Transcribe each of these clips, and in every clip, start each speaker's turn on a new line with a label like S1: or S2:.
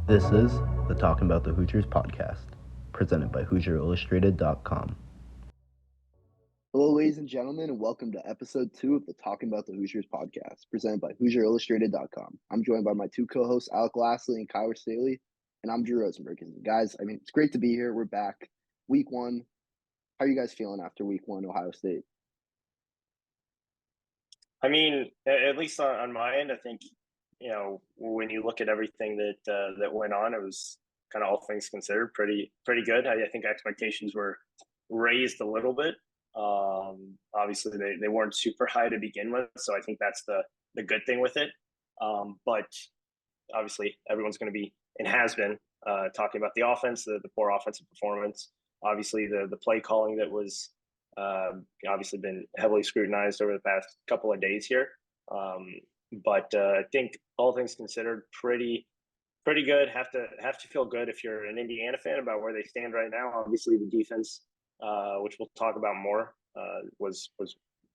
S1: This is the Talkin Bout the Hoosiers podcast, presented by HoosierIllustrated.com.
S2: Hello, ladies and gentlemen, and welcome to episode 2 of the Talkin Bout the Hoosiers podcast, presented by HoosierIllustrated.com. I'm joined by my two co-hosts, Alec and Kyler Staley, and I'm Drew Rosenberg. And guys, it's great to be here. We're back. Week 1. How are you guys feeling after Week 1, Ohio State?
S3: At least on my end, I think, when you look at everything that went on, it was kind of all things considered pretty good. I think expectations were raised a little bit. Obviously, they weren't super high to begin with, so I think that's the good thing with it. But obviously, everyone's going to be and has been talking about the offense, the poor offensive performance. Obviously, the play calling that was obviously been heavily scrutinized over the past couple of days here. But I think all things considered, pretty good. Have to feel good if you're an Indiana fan about where they stand right now. Obviously, the defense, which we'll talk about more, was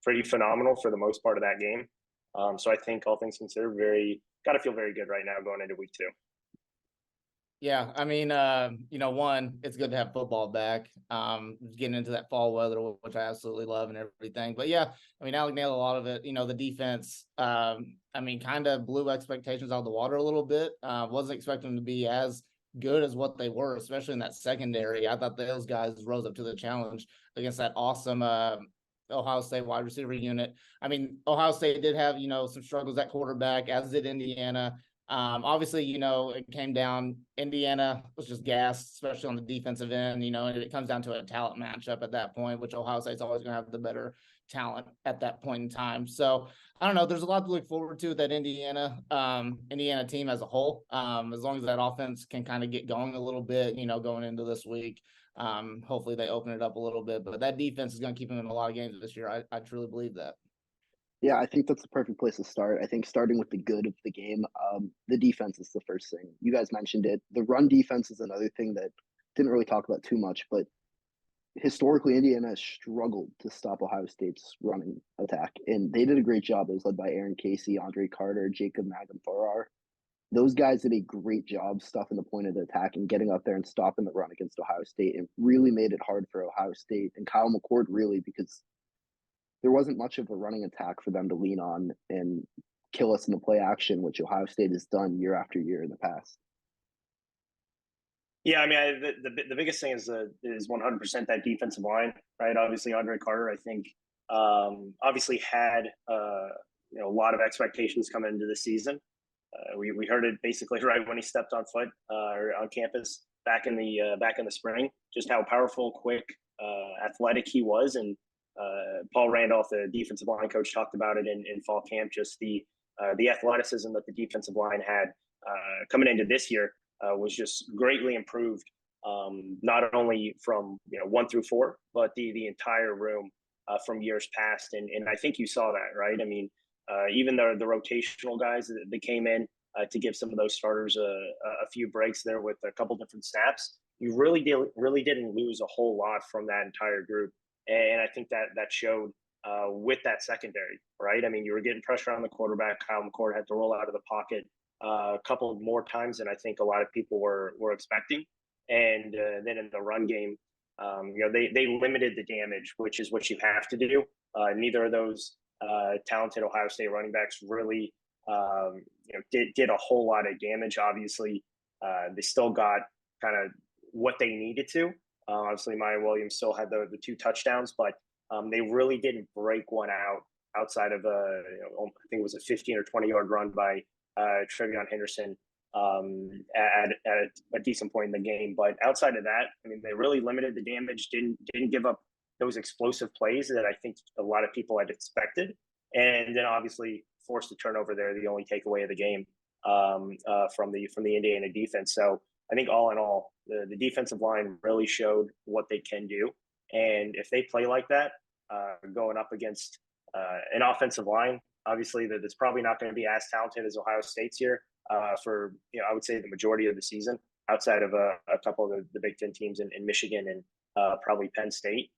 S3: pretty phenomenal for the most part of that game. So I think all things considered, got to feel very good right now going into week 2.
S4: Yeah, one, it's good to have football back. Getting into that fall weather, which I absolutely love and everything. But yeah, Alec nailed a lot of it. The defense, kind of blew expectations out of the water a little bit. Wasn't expecting them to be as good as what they were, especially in that secondary. I thought those guys rose up to the challenge against that awesome Ohio State wide receiver unit. Ohio State did have, some struggles at quarterback, as did Indiana. Obviously, it came down. Indiana was just gassed, especially on the defensive end, and it comes down to a talent matchup at that point, which Ohio State's always going to have the better talent at that point in time. So I don't know. There's a lot to look forward to with that Indiana team as a whole. As long as that offense can kind of get going a little bit, going into this week. Hopefully they open it up a little bit, but that defense is going to keep them in a lot of games this year. I truly believe that.
S2: Yeah, I think that's the perfect place to start. I think starting with the good of the game, the defense is the first thing. You guys mentioned it. The run defense is another thing that didn't really talk about too much, but historically, Indiana has struggled to stop Ohio State's running attack, and they did a great job. It was led by Aaron Casey, Andre Carter, Jacob Magum-Farrar. Those guys did a great job stuffing the point of the attack and getting up there and stopping the run against Ohio State. It really made it hard for Ohio State and Kyle McCord, really, because there wasn't much of a running attack for them to lean on and kill us in the play action, which Ohio State has done year after year in the past.
S3: Yeah, the biggest thing is 100% that defensive line, right? Obviously, Andre Carter, I think, obviously had a lot of expectations coming into the season. We heard it basically right when he stepped on foot or on campus back in the spring, just how powerful, quick, athletic he was, and Paul Randolph, the defensive line coach, talked about it in fall camp. Just the athleticism that the defensive line had coming into this year was just greatly improved. Not only from 1 through 4, but the entire room from years past. And I think you saw that, right? Even the rotational guys that came in to give some of those starters a few breaks there with a couple different snaps. You really didn't lose a whole lot from that entire group. And I think that showed with that secondary, right? You were getting pressure on the quarterback. Kyle McCord had to roll out of the pocket a couple more times than I think a lot of people were expecting. And then in the run game, they limited the damage, which is what you have to do. Neither of those talented Ohio State running backs really did a whole lot of damage. Obviously, they still got kind of what they needed to. Obviously, Maya Williams still had the 2 touchdowns, but they really didn't break one outside of I think it was a 15 or 20-yard run by Trevion Henderson at a decent point in the game. But outside of that, they really limited the damage, didn't give up those explosive plays that I think a lot of people had expected, and then obviously forced a turnover there, the only takeaway of the game from the Indiana defense. So I think all in all, the defensive line really showed what they can do. And if they play like that, going up against an offensive line, obviously that's probably not going to be as talented as Ohio State's here for, I would say the majority of the season, outside of a couple of the Big Ten teams in Michigan and probably Penn State.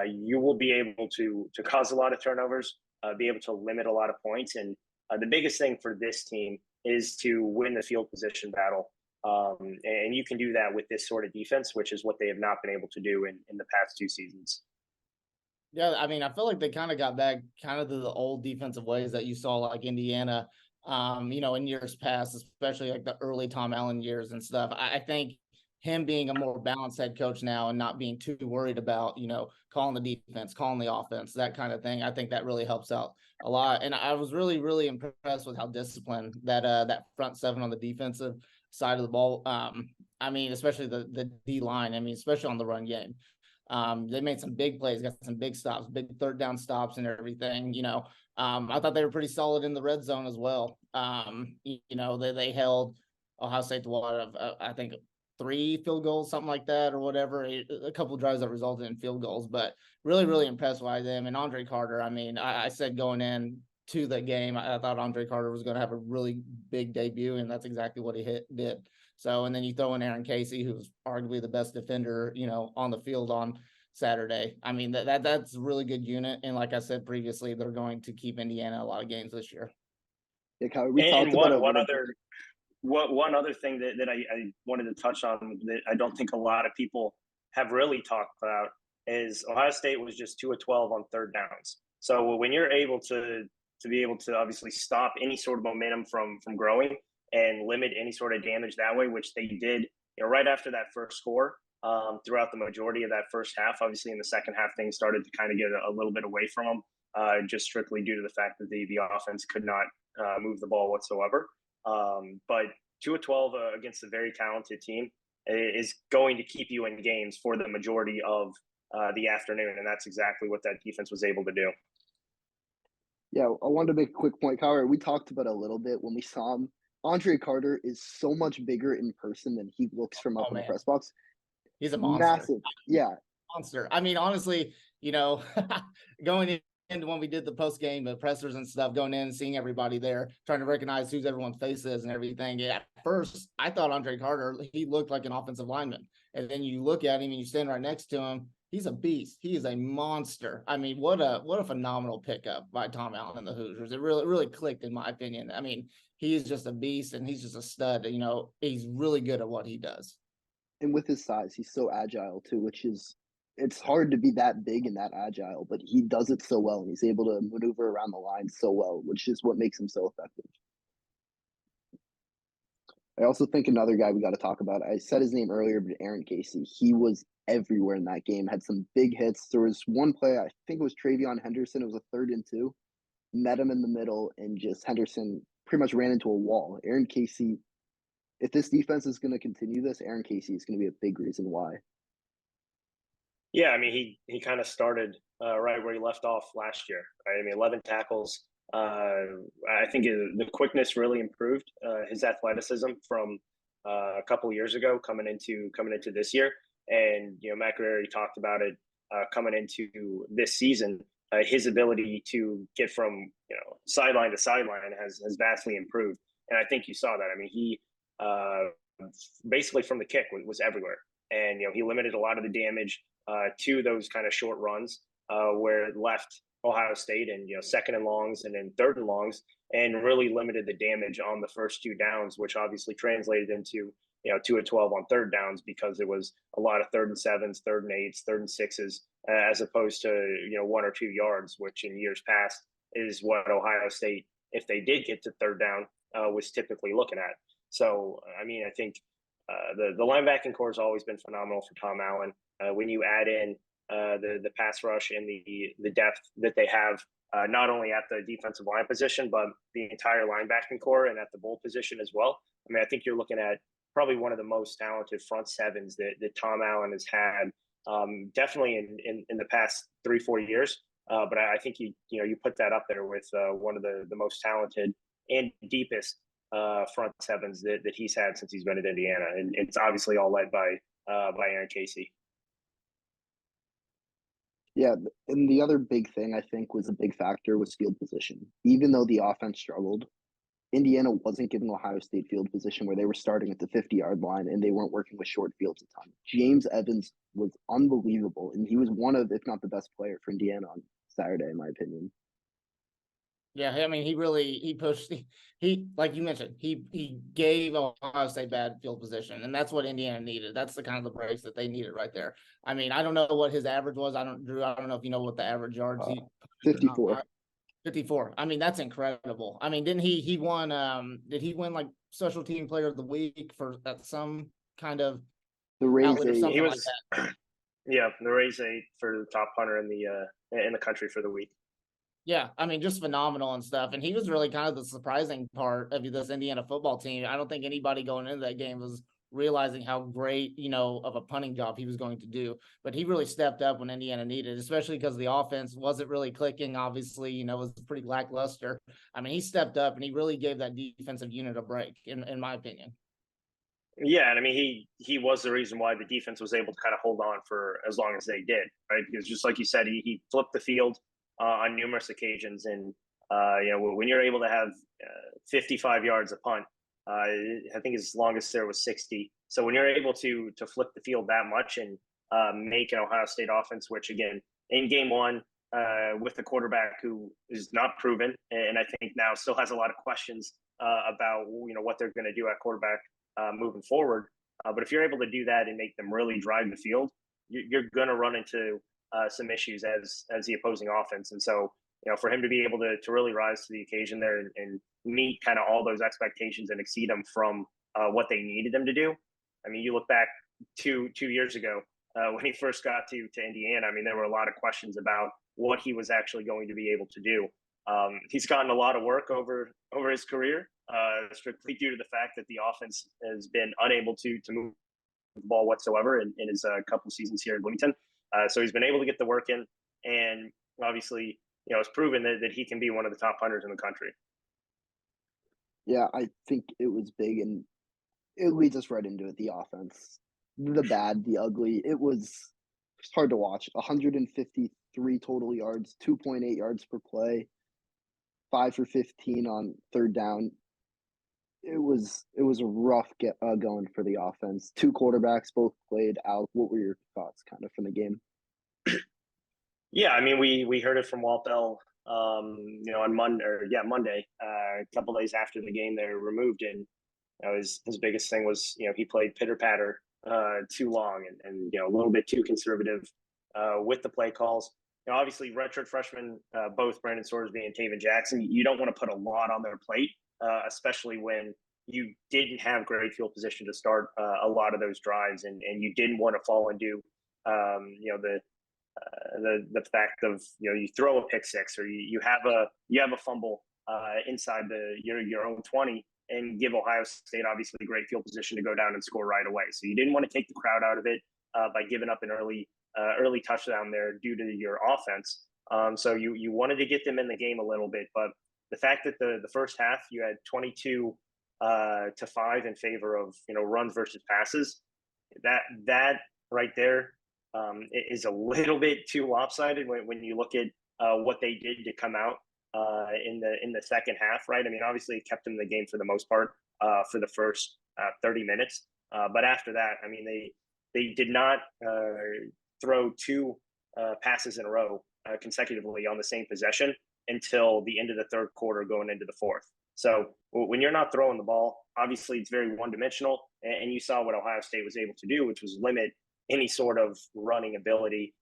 S3: You will be able to cause a lot of turnovers, be able to limit a lot of points. And the biggest thing for this team is to win the field position battle. And you can do that with this sort of defense, which is what they have not been able to do in the past 2 seasons.
S4: Yeah, I mean, I feel like they kind of got back kind of to the old defensive ways that you saw like Indiana, in years past, especially like the early Tom Allen years and stuff. I think him being a more balanced head coach now and not being too worried about, calling the defense, calling the offense, that kind of thing. I think that really helps out a lot. And I was really, really impressed with how disciplined that front seven on the defensive side of the ball. I mean, especially the D line. I mean, especially on the run game. They made some big plays, got some big stops, big third down stops and everything. I thought they were pretty solid in the red zone as well. They held Ohio State to what of I think 3 field goals, something like that, or whatever. A couple of drives that resulted in field goals, but really, really impressed by them. And Andre Carter, I mean, I said going in to the game, I thought Andre Carter was going to have a really big debut, and that's exactly what he did. So, and then you throw in Aaron Casey, who's arguably the best defender, on the field on Saturday. I mean, that's a really good unit. And like I said previously, they're going to keep Indiana a lot of games this year.
S2: Yeah, Kyle, we talked about
S3: one other thing that I wanted to touch on that I don't think a lot of people have really talked about is Ohio State was just 2 of 12 on third downs. So when you're able to be able to obviously stop any sort of momentum from growing and limit any sort of damage that way, which they did, right after that first score, throughout the majority of that first half. Obviously, in the second half, things started to kind of get a little bit away from them, just strictly due to the fact that the offense could not move the ball whatsoever. But 2 of 12 against a very talented team is going to keep you in games for the majority of the afternoon, and that's exactly what that defense was able to do.
S2: Yeah, I wanted to make a quick point, Kyle. We talked about it a little bit when we saw him. Andre Carter is so much bigger in person than he looks from up in the press box.
S4: He's a monster.
S2: Massive. Yeah.
S4: Monster. I mean, honestly, going into when we did the post game, the pressers and stuff, going in and seeing everybody there, trying to recognize who's everyone's face is and everything. Yeah, at first, I thought Andre Carter, he looked like an offensive lineman. And then you look at him and you stand right next to him. He's a beast. He is a monster. I mean, what a phenomenal pickup by Tom Allen and the Hoosiers. It really clicked, in my opinion. I mean, he's just a beast and he's just a stud. He's really good at what he does.
S2: And with his size, he's so agile too, it's hard to be that big and that agile, but he does it so well, and he's able to maneuver around the line so well, which is what makes him so effective. I also think another guy we got to talk about, I said his name earlier, but Aaron Casey. He was everywhere in that game, had some big hits. There was one play, I think it was Travion Henderson. It was a 3rd and 2. Met him in the middle, and just Henderson pretty much ran into a wall. Aaron Casey, if this defense is going to continue this, Aaron Casey is going to be a big reason why.
S3: Yeah, I mean, he kind of started right where he left off last year. Right? I mean, 11 tackles. I think the quickness really improved, his athleticism from a couple of years ago coming into this year. And Matt already talked about it coming into this season. His ability to get from sideline to sideline has vastly improved, and I think you saw that. I mean, he basically from the kick was everywhere, and he limited a lot of the damage to those kind of short runs where it left Ohio State and 2nd and longs and then 3rd and longs, and really limited the damage on the first 2 downs, which obviously translated into 2 of 12 on 3rd downs, because it was a lot of 3rd and 7s, 3rd and 8s, 3rd and 6s, as opposed to 1 or 2 yards, which in years past is what Ohio State, if they did get to 3rd down, was typically looking at. So I mean, I think the linebacking core has always been phenomenal for Tom Allen. When you add in the pass rush and the depth that they have, not only at the defensive line position, but the entire linebacking core and at the bull position as well. I mean, I think you're looking at probably one of the most talented front sevens that Tom Allen has had, definitely in the past 3-4 years. But I think you put that up there with one of the most talented and deepest front sevens that he's had since he's been at Indiana, and it's obviously all led by Aaron Casey.
S2: Yeah, and the other big thing I think was a big factor was field position. Even though the offense struggled, Indiana wasn't giving Ohio State field position where they were starting at the 50-yard line and they weren't working with short fields a ton. James Evans was unbelievable, and he was one of, if not the best player for Indiana on Saturday, in my opinion.
S4: Yeah, I mean, he pushed. He like you mentioned, he gave Ohio State bad field position, and that's what Indiana needed. That's the kind of the breaks that they needed right there. I mean, I don't know what his average was. Drew, I don't know if you know what the average yards he
S2: 54.
S4: 54. I mean, that's incredible. I mean, didn't he won? Did he win like special team player of the week for that some kind of
S2: The Rays
S4: outlet or
S2: a
S4: something
S3: He
S4: like
S3: was,
S4: that?
S3: yeah, the Rays a for the top punter in the country for the week.
S4: Yeah, I mean, just phenomenal and stuff. And he was really kind of the surprising part of this Indiana football team. I don't think anybody going into that game was realizing how great, of a punting job he was going to do. But he really stepped up when Indiana needed, especially because the offense wasn't really clicking. Obviously, was pretty lackluster. I mean, he stepped up and he really gave that defensive unit a break, in my opinion.
S3: Yeah, and I mean he was the reason why the defense was able to kind of hold on for as long as they did, right? Because just like you said, he flipped the field on numerous occasions, and when you're able to have 55 yards a punt, I think his longest there was 60. So when you're able to flip the field that much and make an Ohio State offense, which again in game one with the quarterback who is not proven, and I think now still has a lot of questions about what they're going to do at quarterback moving forward. But if you're able to do that and make them really drive the field, you're going to run into some issues as the opposing offense. And so, for him to be able to really rise to the occasion there and meet kind of all those expectations and exceed them from what they needed him to do. I mean, you look back two years ago when he first got to Indiana. I mean, there were a lot of questions about what he was actually going to be able to do. He's gotten a lot of work over his career, strictly due to the fact that the offense has been unable to move the ball whatsoever in his couple seasons here in Bloomington. So he's been able to get the work in, and obviously, it's proven that he can be one of the top punters in the country.
S2: Yeah, I think it was big, and it leads us right into it. The offense, the bad, the ugly. It was hard to watch. 153 total yards, 2.8 yards per play, 5 for 15 on third down. It was a rough going for the offense. Two quarterbacks both played out. What were your thoughts kind of from the game?
S3: Yeah, I mean, we heard it from Walt Bell, on Monday, a couple days after the game they were removed, and his biggest thing was he played pitter patter too long and a little bit too conservative with the play calls. Obviously, redshirt freshmen, both Brandon Sorsby and Taven Jackson, you don't want to put a lot on their plate, especially when you didn't have great field position to start a lot of those drives, and you didn't want to fall into the fact of you throw a pick six or you have a fumble inside your own 20 and give Ohio State obviously great field position to go down and score right away. So you didn't want to take the crowd out of it by giving up an early touchdown there due to your offense. So you wanted to get them in the game a little bit, but the fact that the first half you had 22 to 5 in favor of runs versus passes, that right there is a little bit too lopsided when you look at what they did to come out in the second half, right? I mean, obviously it kept them in the game for the most part for the first 30 minutes, but after that, I mean, they did not throw two passes in a row consecutively on the same possession until the end of the third quarter going into the fourth. So when you're not throwing the ball, obviously it's very one-dimensional, and you saw what Ohio State was able to do, which was limit any sort of running ability,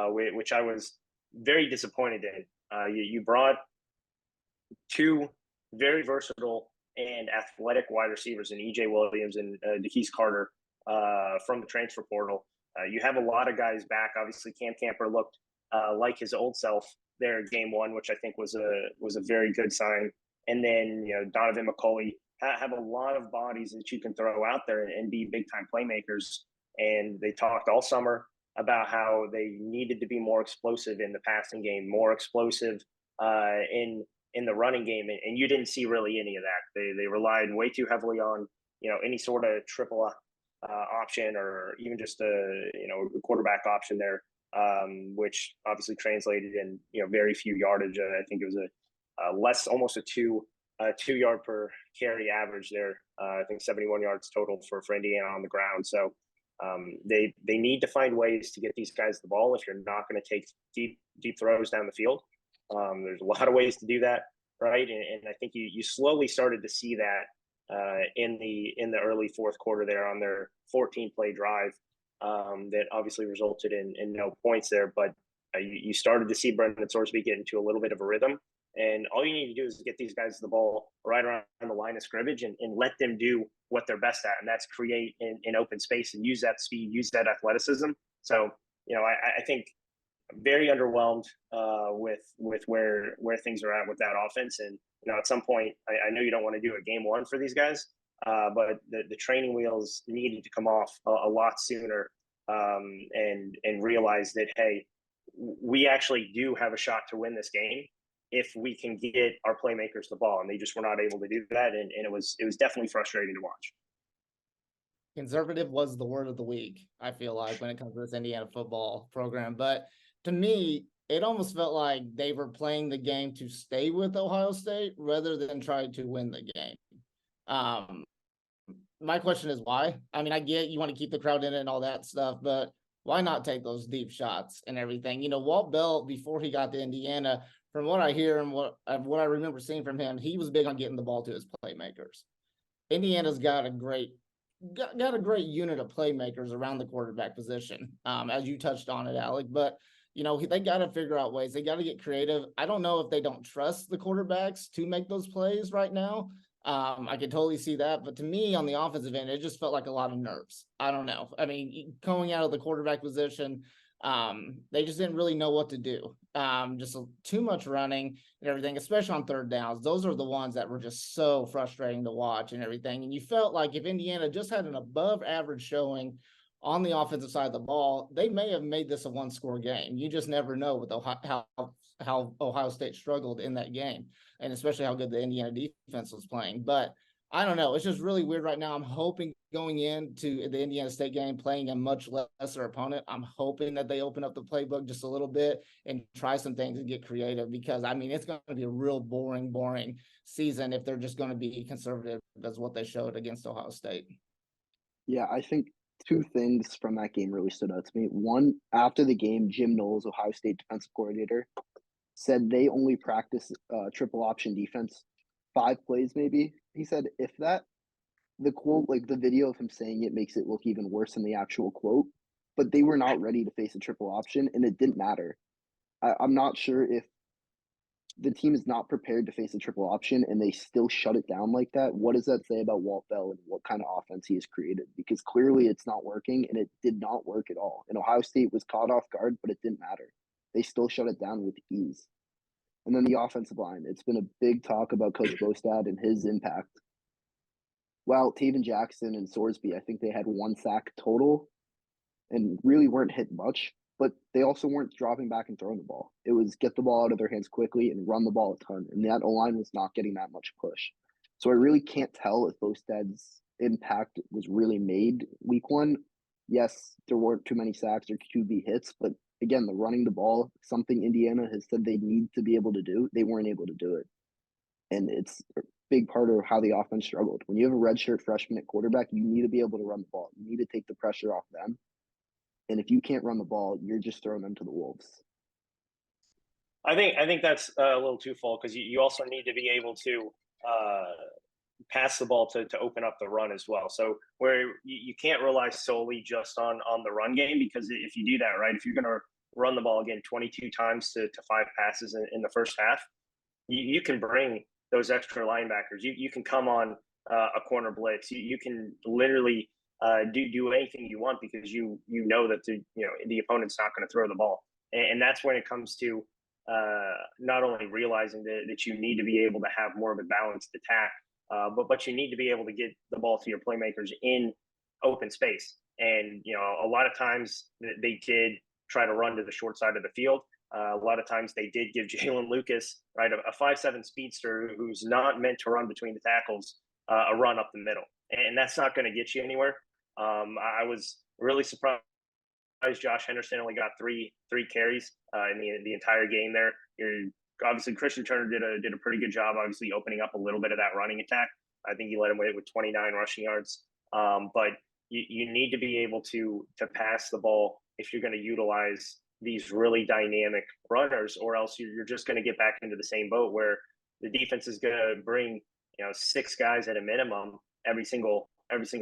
S3: which I was very disappointed in. You brought two very versatile and athletic wide receivers in E.J. Williams and DeKeys Carter from the transfer portal. You have a lot of guys back. Obviously, Cam Camper looked like his old self there in game one, which I think was a very good sign. And then Donovan McCulley have a lot of bodies that you can throw out there and be big time playmakers. And they talked all summer about how they needed to be more explosive in the passing game, more explosive in the running game, and you didn't see really any of that. They relied way too heavily on any sort of triple option or even just a quarterback option there, which obviously translated in very few yardage. I think it was almost a 2 yard per carry average there. I think 71 yards total for Indiana on the ground. So they need to find ways to get these guys the ball if you're not going to take deep throws down the field. There's a lot of ways to do that. right? And I think you slowly started to see that in the early fourth quarter there on their 14-play drive that obviously resulted in no points there. But you started to see Brendan Sorsby get into a little bit of a rhythm. And all you need to do is get these guys the ball right around the line of scrimmage and let them do what they're best at. And that's create in open space and use that speed, use that athleticism. So, I think very underwhelmed with where things are at with that offense. And, at some point, I know you don't want to do a game one for these guys, but the training wheels needed to come off a lot sooner and realize that, hey, we actually do have a shot to win this game if we can get our playmakers the ball, and they just were not able to do that, and it was definitely frustrating to watch.
S4: Conservative was the word of the week, I feel like, when it comes to this Indiana football program. But to me, it almost felt like they were playing the game to stay with Ohio State rather than try to win the game. My question is why? I mean, I get you want to keep the crowd in it and all that stuff, but why not take those deep shots and everything? Walt Bell, before he got to Indiana, from what I hear and what I remember seeing from him, he was big on getting the ball to his playmakers. Indiana's got a great unit of playmakers around the quarterback position, as you touched on it, Alec. But they got to figure out ways. They got to get creative. I don't know if they don't trust the quarterbacks to make those plays right now. I can totally see that. But to me, on the offensive end, it just felt like a lot of nerves. I don't know. I mean, going out of the quarterback position, they just didn't really know what to do. Just too much running and everything, especially on third downs. Those are the ones that were just so frustrating to watch and everything. And you felt like if Indiana just had an above average showing on the offensive side of the ball, they may have made this a one-score game. You just never know with how Ohio State struggled in that game, and especially how good the Indiana defense was playing. But I don't know. It's just really weird right now. I'm hoping going into the Indiana State game, playing a much lesser opponent, I'm hoping that they open up the playbook just a little bit and try some things and get creative, because, I mean, it's going to be a real boring season if they're just going to be conservative as what they showed against Ohio State.
S2: Yeah, I think two things from that game really stood out to me. One, after the game, Jim Knowles, Ohio State defensive coordinator, said they only practice triple option defense 5 plays maybe. He said if that, the quote, like the video of him saying it makes it look even worse than the actual quote, but they were not ready to face a triple option, and it didn't matter. I'm not sure if the team is not prepared to face a triple option and they still shut it down like that. What does that say about Walt Bell and what kind of offense he has created? Because clearly it's not working, and it did not work at all. And Ohio State was caught off guard, but it didn't matter. They still shut it down with ease. And then the offensive line. It's been a big talk about Coach Bostad and his impact. Well, Taven Jackson and Sorsby, I think they had 1 sack total and really weren't hit much, but they also weren't dropping back and throwing the ball. It was get the ball out of their hands quickly and run the ball a ton. And that O-line was not getting that much push. So I really can't tell if Bostad's impact was really made week 1. Yes, there weren't too many sacks or QB hits, but again, the running the ball, something Indiana has said they need to be able to do, they weren't able to do it. And it's a big part of how the offense struggled. When you have a redshirt freshman at quarterback, you need to be able to run the ball. You need to take the pressure off them. And if you can't run the ball, you're just throwing them to the wolves.
S3: I think that's a little twofold, because you also need to be able to pass the ball to open up the run as well. So where you can't rely solely just on the run game, because if you do that, right, if you're going to run the ball again 22 times to 5 passes in the first half, you can bring those extra linebackers. You can come on a corner blitz. You can literally do anything you want, because you know that the opponent's not going to throw the ball. And that's when it comes to not only realizing that you need to be able to have more of a balanced attack, but you need to be able to get the ball to your playmakers in open space. And a lot of times they did try to run to the short side of the field. A lot of times they did give Jalen Lucas, right, a 5'7" speedster who's not meant to run between the tackles, a run up the middle, and that's not going to get you anywhere. I was really surprised Josh Henderson only got three carries in the entire game there. Obviously, Christian Turner did a pretty good job, obviously opening up a little bit of that running attack. I think he led him with 29 rushing yards. But you need to be able to pass the ball if you're going to utilize these really dynamic runners, or else you're just going to get back into the same boat where the defense is going to bring 6 guys at a minimum every single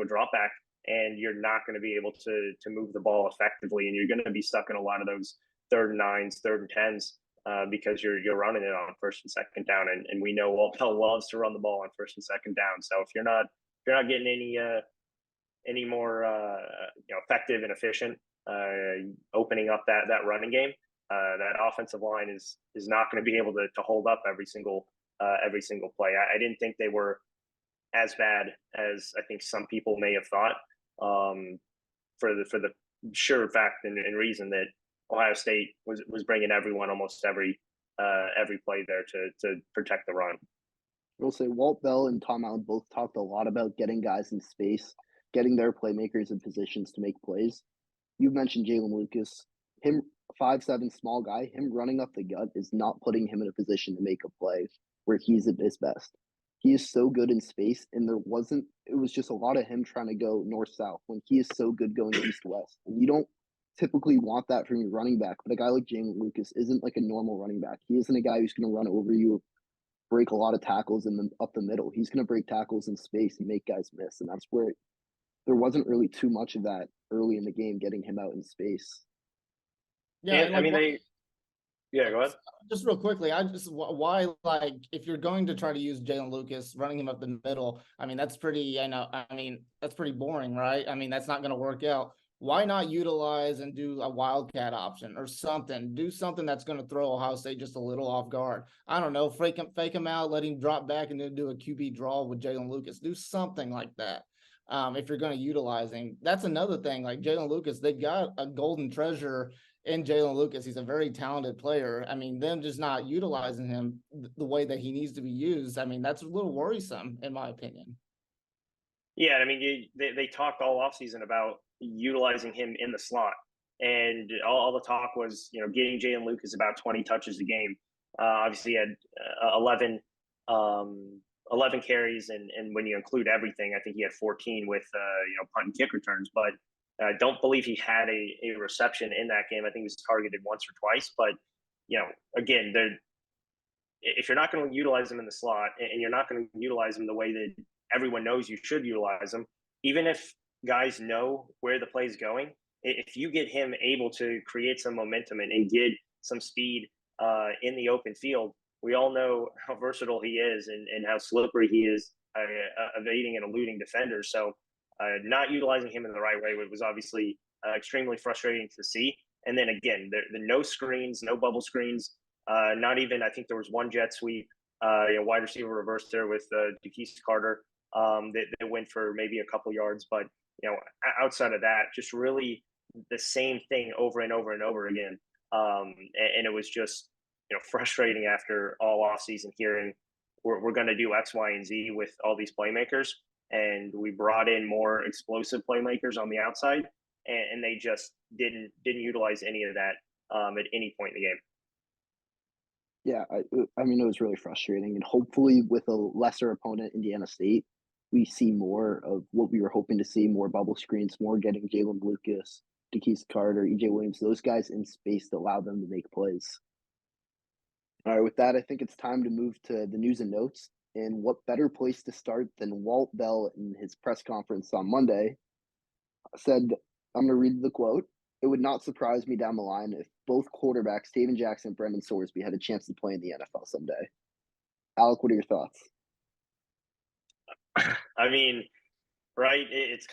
S3: drop back, and you're not going to be able to move the ball effectively, and you're going to be stuck in a lot of those 3rd and 9s, 3rd and 10s. Because you're running it on 1st and 2nd down, and we know Walt Bell loves to run the ball on 1st and 2nd down. So if you're not getting any more effective and efficient opening up that running game, that offensive line is not going to be able to hold up every single play. I didn't think they were as bad as I think some people may have thought, for the sure fact and reason that Ohio State was bringing everyone almost every play there to protect the run.
S2: I will say Walt Bell and Tom Allen both talked a lot about getting guys in space, getting their playmakers in positions to make plays. You mentioned Jalen Lucas. Him, 5'7", small guy, him running up the gut is not putting him in a position to make a play where he's at his best. He is so good in space, and it was just a lot of him trying to go north-south when he is so good going east-west. And you don't typically want that from your running back, but a guy like Jalen Lucas isn't like a normal running back. He isn't a guy who's going to run over you, break a lot of tackles up the middle. He's going to break tackles in space and make guys miss, and that's where there wasn't really too much of that early in the game, getting him out in space.
S4: Yeah,
S3: I mean, go ahead.
S4: Just real quickly, why, like, if you're going to try to use Jalen Lucas, running him up the middle, I mean, that's pretty boring, right? I mean, that's not going to work out. Why not utilize and do a wildcat option or something? Do something that's going to throw Ohio State just a little off guard. I don't know, fake him out, let him drop back, and then do a QB draw with Jalen Lucas. Do something like that. If you're going to utilize him, that's another thing. Like Jalen Lucas, they've got a golden treasure in Jalen Lucas. He's a very talented player. I mean, them just not utilizing him the way that he needs to be used, I mean, that's a little worrisome, in my opinion.
S3: Yeah, I mean, they talked all offseason about utilizing him in the slot, and all the talk was, getting Jalen Lucas about 20 touches a game. Obviously, he had 11 carries, and when you include everything, I think he had 14 with punt and kick returns. But I don't believe he had a reception in that game. I think he was targeted once or twice. But again, if you're not going to utilize him in the slot, and you're not going to utilize him the way that everyone knows you should utilize him, even if guys know where the play is going, if you get him able to create some momentum and get some speed in the open field, we all know how versatile he is and how slippery he is evading and eluding defenders. So not utilizing him in the right way was obviously extremely frustrating to see. And then again, the no screens, no bubble screens, not even, I think there was one jet sweep, wide receiver reverse there with DeKeith Carter that went for maybe a couple yards. But, outside of that, just really the same thing over and over and over again. And it was just, frustrating after all offseason hearing we're going to do X, Y, and Z with all these playmakers. And we brought in more explosive playmakers on the outside, and they just didn't utilize any of that at any point in the game.
S2: Yeah, I mean, it was really frustrating. And hopefully with a lesser opponent, Indiana State, we see more of what we were hoping to see, more bubble screens, more getting Jalen Lucas, DeKeith Carter, EJ Williams, those guys in space to allow them to make plays. All right, with that, I think it's time to move to the news and notes. And what better place to start than Walt Bell in his press conference on Monday said, I'm going to read the quote. "It would not surprise me down the line if both quarterbacks, Taven Jackson and Brendan Sorsby, had a chance to play in the NFL someday." Alec, what are your thoughts?
S3: I mean, right, it's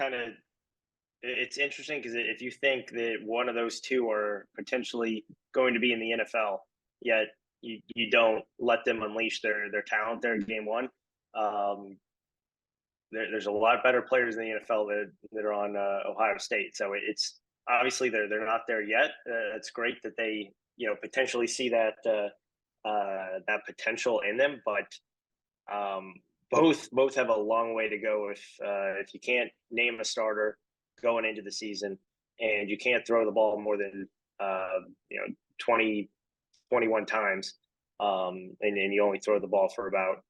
S3: interesting because if you think that one of those two are potentially going to be in the NFL, yet you don't let them unleash their talent there in game one. There's a lot better players in the NFL that are on Ohio State. So it's obviously they're not there yet. It's great that they potentially see that that potential in them, but both have a long way to go if you can't name a starter going into the season, and you can't throw the ball more than 20, 21 times, and you only throw the ball for about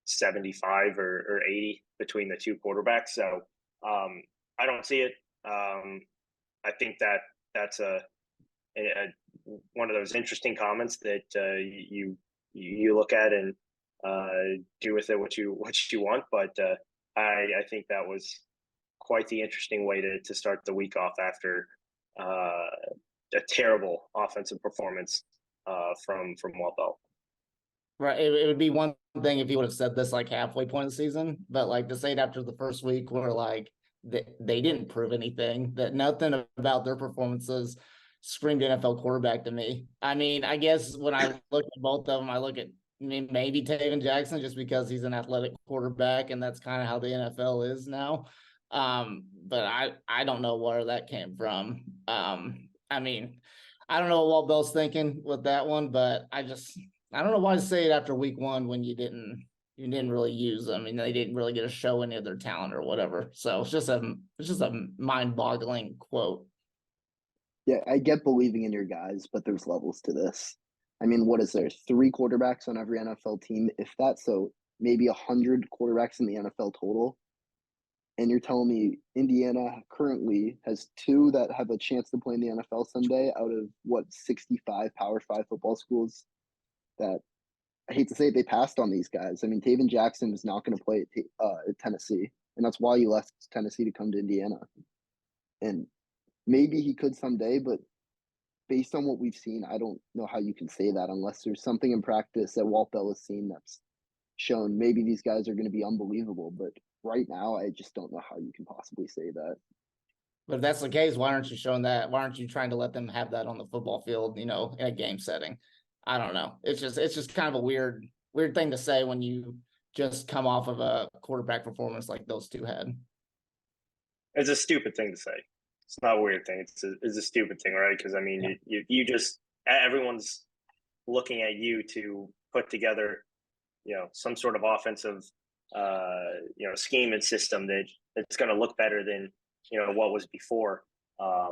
S3: 75 or 80 between the two quarterbacks. So I don't see it. I think that's one of those interesting comments that you look at and do with it what you want. But I think that was quite the interesting way to start the week off after a terrible offensive performance from Walt Bell.
S4: Right. It would be one thing if you would have said this like halfway point of the season, but like to say it after the first week where like they didn't prove anything, that nothing about their performances screamed NFL quarterback to me. I mean, I guess when I look at both of them, I look at maybe Taven Jackson just because he's an athletic quarterback and that's kind of how the NFL is now. But I don't know where that came from. I mean, I don't know what Walt Bell's thinking with that one, but I don't know why to say it after week one when you didn't really use them. I mean, they didn't really get to show any of their talent or whatever. So it's just a mind-boggling quote.
S2: Yeah, I get believing in your guys, but there's levels to this. I mean, what is there? 3 quarterbacks on every NFL team, if that's so, maybe 100 quarterbacks in the NFL total. And you're telling me Indiana currently has 2 that have a chance to play in the NFL someday out of what 65 Power 5 football schools that I hate to say it, they passed on these guys. I mean, Taven Jackson was not going to play at Tennessee, and that's why he left Tennessee to come to Indiana. And maybe he could someday, but based on what we've seen, I don't know how you can say that unless there's something in practice that Walt Bell has seen that's shown maybe these guys are going to be unbelievable. But right now, I just don't know how you can possibly say that.
S4: But if that's the case, why aren't you showing that? Why aren't you trying to let them have that on the football field, in a game setting? I don't know. It's just kind of a weird thing to say when you just come off of a quarterback performance like those 2 had.
S3: It's a stupid thing to say. It's not a weird thing. It's a stupid thing, right? Because I mean, you just everyone's looking at you to put together, some sort of offensive, scheme and system that's going to look better than what was before. A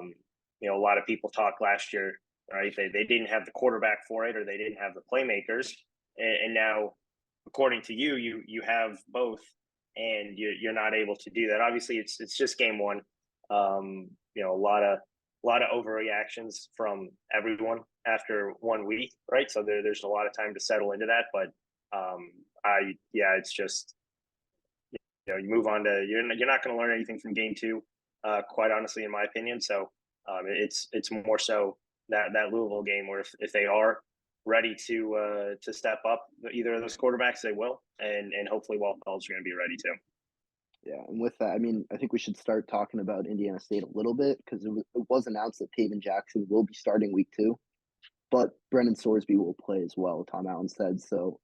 S3: lot of people talked last year, right? They didn't have the quarterback for it, or they didn't have the playmakers, and now, according to you have both, and you're not able to do that. Obviously, it's just game one. A lot of overreactions from everyone after 1 week, right? So there's a lot of time to settle into that. But it's just you move on to you're not going to learn anything from game 2, quite honestly, in my opinion. So it's more so that Louisville game where if they are ready to step up either of those quarterbacks, they will, and hopefully Walt Bell's going to be ready too.
S2: Yeah, and with that, I mean, I think we should start talking about Indiana State a little bit because it was announced that Taven Jackson will be starting week 2, but Brennan Sorsby will play as well, Tom Allen said. So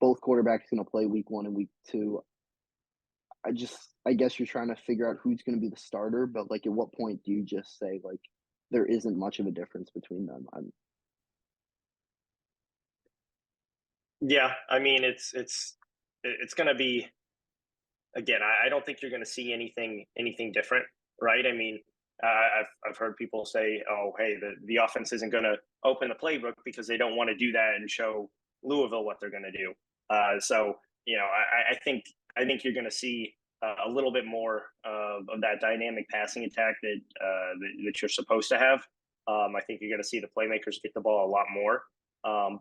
S2: both quarterbacks going to play week 1 and week 2. I guess you're trying to figure out who's going to be the starter, but like at what point do you just say like there isn't much of a difference between them?
S3: Yeah, I mean, it's going to be, again, I don't think you're going to see anything different, right? I mean, I've heard people say, oh, hey, the offense isn't going to open the playbook because they don't want to do that and show Louisville what they're going to do. So I think you're going to see a little bit more of that dynamic passing attack that you're supposed to have. I think you're going to see the playmakers get the ball a lot more.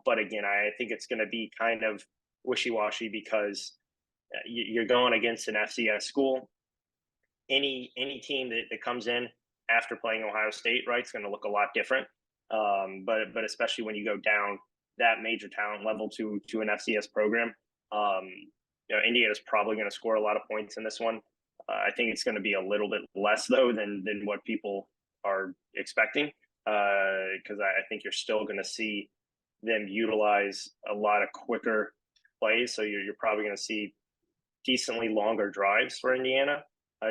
S3: But again, I think it's going to be kind of wishy-washy because you're going against an FCS school. Any team that comes in after playing Ohio State, right, it's going to look a lot different. But especially when you go down that major talent level to an FCS program, Indiana's probably going to score a lot of points in this one. I think it's going to be a little bit less though than what people are expecting, because I think you're still going to see them utilize a lot of quicker plays. So you're probably going to see decently longer drives for Indiana,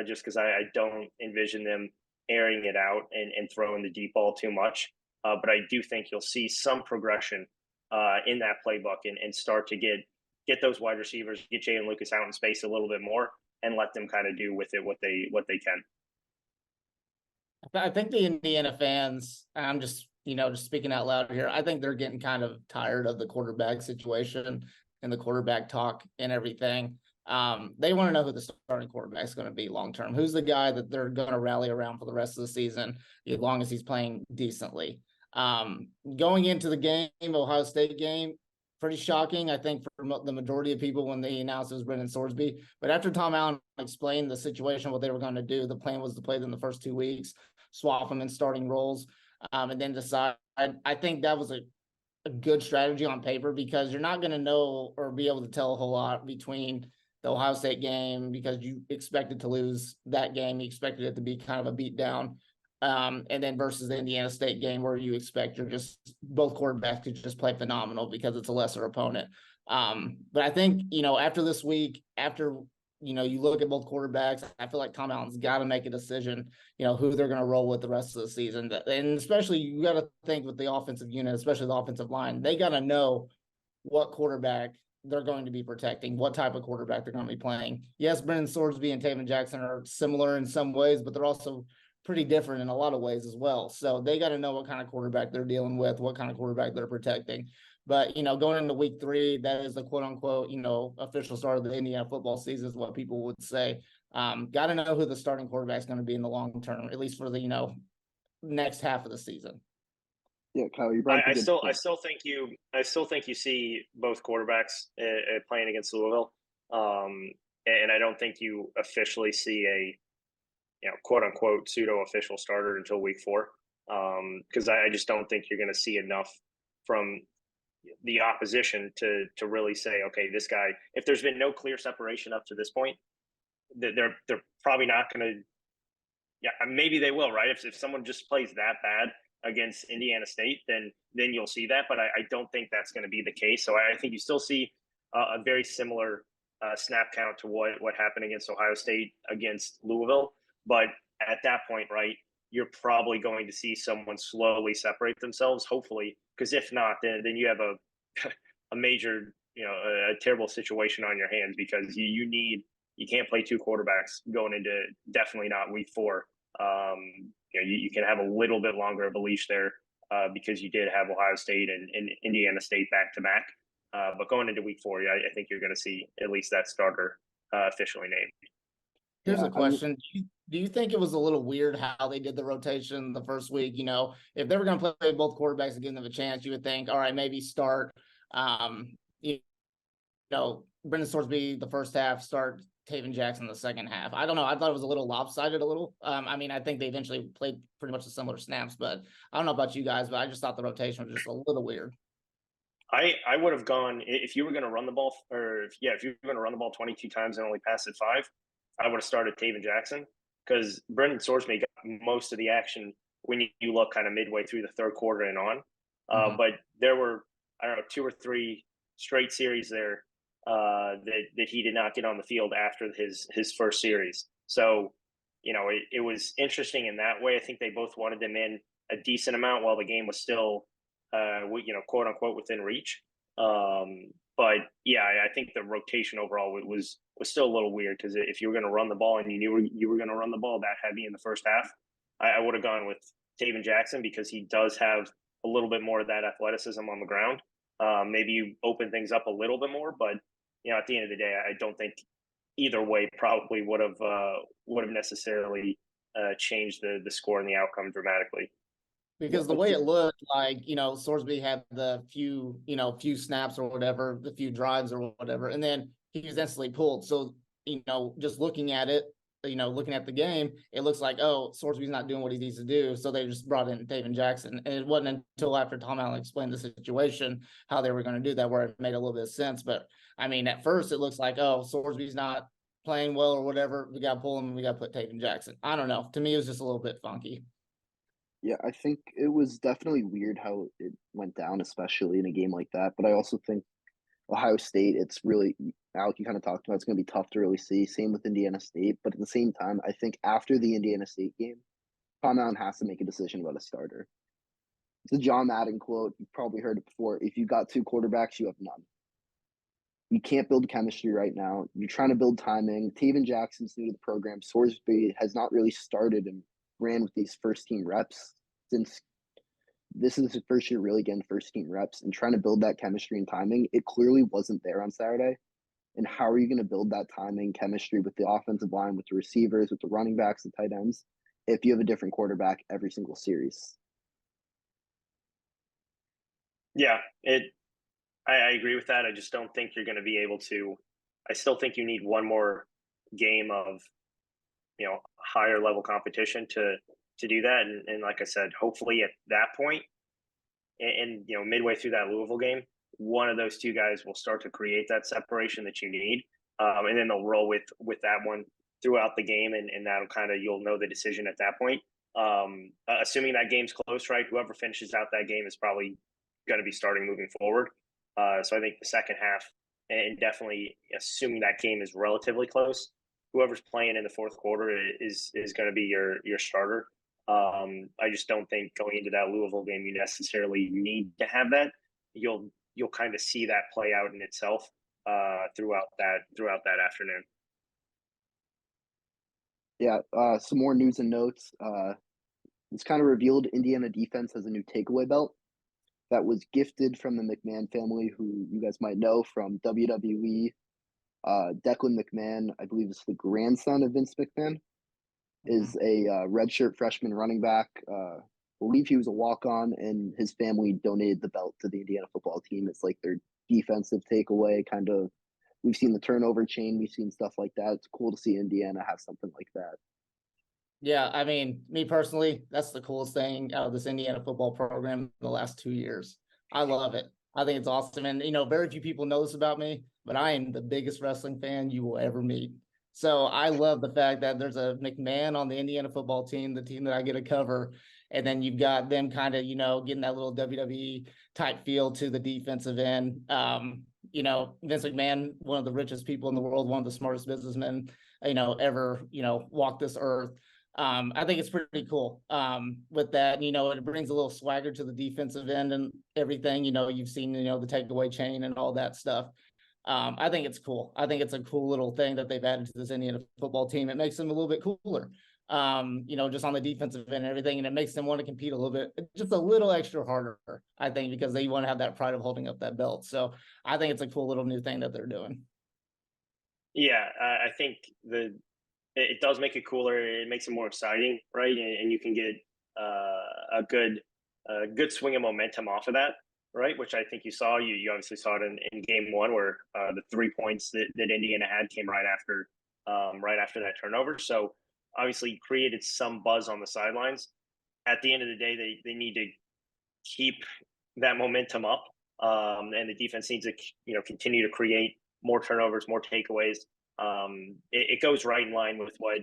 S3: just because I don't envision them airing it out and throwing the deep ball too much. But I do think you'll see some progression in that playbook and start to get those wide receivers, get Jay and Lucas out in space a little bit more, and let them kind of do with it what they can.
S4: I think the Indiana fans, I'm just speaking out loud here, I think they're getting kind of tired of the quarterback situation and the quarterback talk and everything. They want to know who the starting quarterback is going to be long term. Who's the guy that they're going to rally around for the rest of the season, as long as he's playing decently. Going into the game, Ohio State game, pretty shocking, I think, for the majority of people when they announced it was Brendan Sorsby. But after Tom Allen explained the situation, what they were going to do, the plan was to play them the first 2 weeks, swap them in starting roles, and then decide. I think that was a good strategy on paper, because you're not going to know or be able to tell a whole lot between the Ohio State game, because you expected to lose that game. You expected it to be kind of a beatdown. And then versus the Indiana State game, where you expect both quarterbacks to just play phenomenal because it's a lesser opponent. But I think, after this week, after, you look at both quarterbacks, I feel like Tom Allen's got to make a decision, who they're going to roll with the rest of the season. And especially you got to think with the offensive unit, especially the offensive line, they got to know what quarterback they're going to be protecting, what type of quarterback they're going to be playing. Yes, Brendan Sorsby and Taven Jackson are similar in some ways, but they're also pretty different in a lot of ways as well. So they got to know what kind of quarterback they're dealing with, what kind of quarterback they're protecting. But, going into week 3, that is the quote unquote, official start of the Indiana football season, is what people would say. Got to know who the starting quarterback is going to be in the long term, at least for the, next half of the season.
S2: Yeah, Kyle, you brought up
S3: I still think you see both quarterbacks playing against Louisville. And I don't think you officially see a, quote unquote pseudo official starter until week 4. Because I just don't think you're going to see enough from the opposition to really say, okay, this guy, if there's been no clear separation up to this point, they're probably not going to. Yeah, maybe they will, right? If someone just plays that bad against Indiana State, then you'll see that. But I don't think that's going to be the case. So I think you still see a very similar snap count to what happened against Ohio State against Louisville. But at that point, right, you're probably going to see someone slowly separate themselves, hopefully, because if not, then you have a major, a terrible situation on your hands, because you can't play 2 quarterbacks going into definitely not week 4. You can have a little bit longer of a leash there because you did have Ohio State and Indiana State back to back. But going into week 4, I think you're going to see at least that starter officially named.
S4: Here's a question. Do you think it was a little weird how they did the rotation the first week? If they were going to play both quarterbacks and give them a chance, you would think, all right, maybe start, Brendan Sorsby the first half, start Taven Jackson the second half. I don't know. I thought it was a little lopsided a little. I think they eventually played pretty much the similar snaps, but I don't know about you guys, but I just thought the rotation was just a little weird.
S3: I would have gone, if you were going to run the ball, if you were going to run the ball 22 times and only pass it 5, I would have started Taven Jackson, because Brendan Sorsby got most of the action when you look kind of midway through the third quarter and on. But there were, 2 or 3 straight series there that he did not get on the field after his first series. So, it was interesting in that way. I think they both wanted him in a decent amount while the game was still, quote unquote, within reach. But yeah, I think the rotation overall was still a little weird, because if you were going to run the ball and you knew you were going to run the ball that heavy in the first half, I would have gone with Taven Jackson, because he does have a little bit more of that athleticism on the ground. Maybe you open things up a little bit more, but at the end of the day, I don't think either way probably would have necessarily changed the score and the outcome dramatically.
S4: Because the way it looked like, Sorsby had the few snaps or whatever, the few drives or whatever, and then he was instantly pulled. So, just looking at it, looking at the game, it looks like, oh, Sorsby's not doing what he needs to do. So they just brought in Taven Jackson. And it wasn't until after Tom Allen explained the situation, how they were going to do that, where it made a little bit of sense. But at first it looks like, oh, Sorsby's not playing well or whatever. We got to pull him and we got to put Taven Jackson. I don't know. To me, it was just a little bit funky.
S2: Yeah, I think it was definitely weird how it went down, especially in a game like that. But I also think Ohio State, it's really, Alec, you kind of talked about, it's going to be tough to really see. Same with Indiana State. But at the same time, I think after the Indiana State game, Tom Allen has to make a decision about a starter. It's a John Madden quote. You've probably heard it before. If you got 2 quarterbacks, you have none. You can't build chemistry right now. You're trying to build timing. Taven Jackson's new to the program. Sorsby has not really started and ran with these first-team reps since this is his first year really getting first-team reps and trying to build that chemistry and timing. It clearly wasn't there on Saturday. And how are you going to build that timing, chemistry with the offensive line, with the receivers, with the running backs, the tight ends, if you have a different quarterback every single series?
S3: Yeah, I agree with that. I just don't think you're going to be able to. I still think you need one more game of higher level competition to do that. And like I said, hopefully at that point, and midway through that Louisville game, one of those two guys will start to create that separation that you need, and then they'll roll with that one throughout the game, and that'll kind of you'll know the decision at that point. Assuming that game's close, right? Whoever finishes out that game is probably going to be starting moving forward. So I think the second half, and definitely assuming that game is relatively close, whoever's playing in the fourth quarter is going to be your starter. I just don't think going into that Louisville game you necessarily need to have that. You'll kind of see that play out in itself throughout that afternoon.
S2: Yeah, some more news and notes. It's kind of revealed Indiana defense has a new takeaway belt that was gifted from the McMahon family, who you guys might know from WWE. Declan McMahon, I believe is the grandson of Vince McMahon, is a redshirt freshman running back. I believe he was a walk-on, and his family donated the belt to the Indiana football team. It's like their defensive takeaway, kind of. We've seen the turnover chain. We've seen stuff like that. It's cool to see Indiana have something like that.
S4: Yeah, I mean, me personally, that's the coolest thing out of this Indiana football program in the last 2 years. I love it. I think it's awesome. And, very few people know this about me, but I am the biggest wrestling fan you will ever meet. So I love the fact that there's a McMahon on the Indiana football team, the team that I get to cover. And then you've got them kind of, getting that little WWE type feel to the defensive end. Vince McMahon, one of the richest people in the world, one of the smartest businessmen, ever, walk this earth. I think it's pretty cool with that. It brings a little swagger to the defensive end and everything. You've seen, the takeaway chain and all that stuff. I think it's cool. I think it's a cool little thing that they've added to this Indiana football team. It makes them a little bit cooler, just on the defensive end and everything. And it makes them want to compete a little bit, just a little extra harder, I think, because they want to have that pride of holding up that belt. So I think it's a cool little new thing that they're doing.
S3: Yeah, I think it does make it cooler. It makes it more exciting, right? And you can get a good swing of momentum off of that, right? Which I think you saw. You obviously saw it in game one, where the 3 points that Indiana had came right after that turnover. So obviously created some buzz on the sidelines. At the end of the day, they need to keep that momentum up, and the defense needs to continue to create more turnovers, more takeaways. It goes right in line with what